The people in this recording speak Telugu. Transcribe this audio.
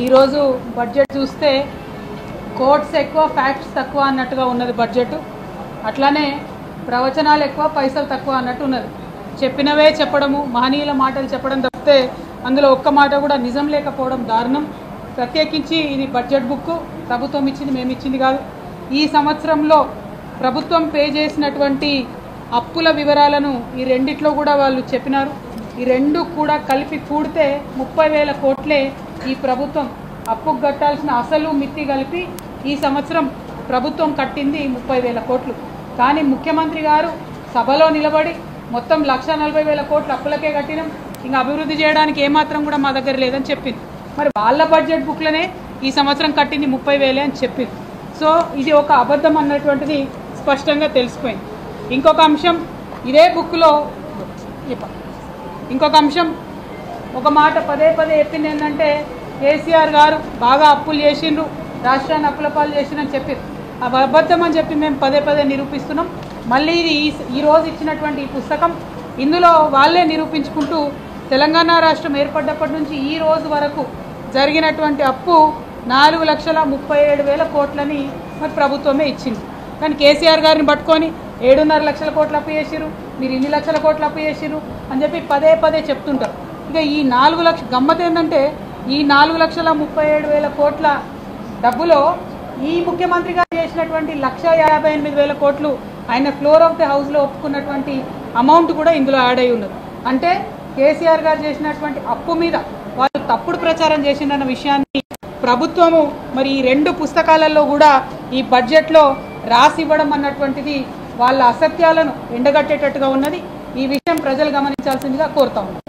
ఈరోజు బడ్జెట్ చూస్తే కోట్స్ ఎక్కువ ఫ్యాక్ట్స్ తక్కువ అన్నట్టుగా ఉన్నది బడ్జెట్. అట్లానే ప్రవచనాలు ఎక్కువ పైసలు తక్కువ అన్నట్టు ఉన్నది. చెప్పినవే చెప్పడము, మహనీయుల మాటలు చెప్పడం తప్పితే అందులో ఒక్క మాట కూడా నిజం లేకపోవడం దారుణం. ప్రత్యేకించి ఇది బడ్జెట్ బుక్ ప్రభుత్వం ఇచ్చింది, మేము ఇచ్చింది కాదు. ఈ సంవత్సరంలో ప్రభుత్వం పే చేసినటువంటి అప్పుల వివరాలను ఈ రెండిట్లో కూడా వాళ్ళు చెప్పినారు. ఈ రెండు కూడా కలిపి కూడితే 30,000 కోట్లే ఈ ప్రభుత్వం అప్పుకు కట్టాల్సిన అసలు మిత్తి కలిపి ఈ సంవత్సరం ప్రభుత్వం కట్టింది 30,000 కోట్లు. కానీ ముఖ్యమంత్రి గారు సభలో నిలబడి మొత్తం 1,40,000 కోట్లు అప్పులకే కట్టినాం, ఇంకా అభివృద్ధి చేయడానికి ఏమాత్రం కూడా మా దగ్గర లేదని చెప్పింది. మరి వాళ్ళ బడ్జెట్ బుక్లనే ఈ సంవత్సరం కట్టింది 30,000 అని చెప్పింది. సో ఇది ఒక అబద్ధం అన్నటువంటిది స్పష్టంగా తెలిసిపోయింది. ఇంకొక అంశం ఇదే బుక్లో ఇంకొక అంశం ఒక మాట పదే పదే చెప్పింది ఏంటంటే కేసీఆర్ గారు బాగా అప్పులు చేసిండ్రు, రాష్ట్రాన్ని అప్పుల పాలు చేసిండ్రని చెప్పారు. ఆ అబద్ధం అని చెప్పి మేము పదే పదే నిరూపిస్తున్నాం. మళ్ళీ ఇది ఈరోజు ఇచ్చినటువంటి ఈ పుస్తకం ఇందులో వాళ్ళే నిరూపించుకుంటూ తెలంగాణ రాష్ట్రం ఏర్పడ్డప్పటి నుంచి ఈ రోజు వరకు జరిగినటువంటి అప్పు 4,37,000 కోట్లని మరి ప్రభుత్వమే ఇచ్చింది. కానీ కేసీఆర్ గారిని పట్టుకొని 7.5 లక్షల కోట్లు అప్పు చేసిరు, మీరు ఇన్ని లక్షల కోట్లు అప్పు చేసిరు అని చెప్పి పదే పదే చెప్తుంటారు. ఇక ఈ 4 లక్షల గమ్మత్ ఏంటంటే ఈ 4,37,000 కోట్ల డబ్బులో ఈ ముఖ్యమంత్రి గారు చేసినటువంటి 1,58,000 కోట్లు ఆయన ఫ్లోర్ ఆఫ్ ది హౌస్లో ఒప్పుకున్నటువంటి అమౌంట్ కూడా ఇందులో యాడ్ అయి ఉన్నది. అంటే కేసీఆర్ గారు చేసినటువంటి అప్పు మీద వాళ్ళు తప్పుడు ప్రచారం చేసిందన్న విషయాన్ని ప్రభుత్వము మరి ఈ 2 పుస్తకాలలో కూడా ఈ బడ్జెట్లో రాసివ్వడం అన్నటువంటిది వాళ్ళ అసత్యాలను ఎండగట్టేటట్టుగా ఉన్నది. ఈ విషయం ప్రజలు గమనించాల్సిందిగా కోరుతా ఉన్నాం.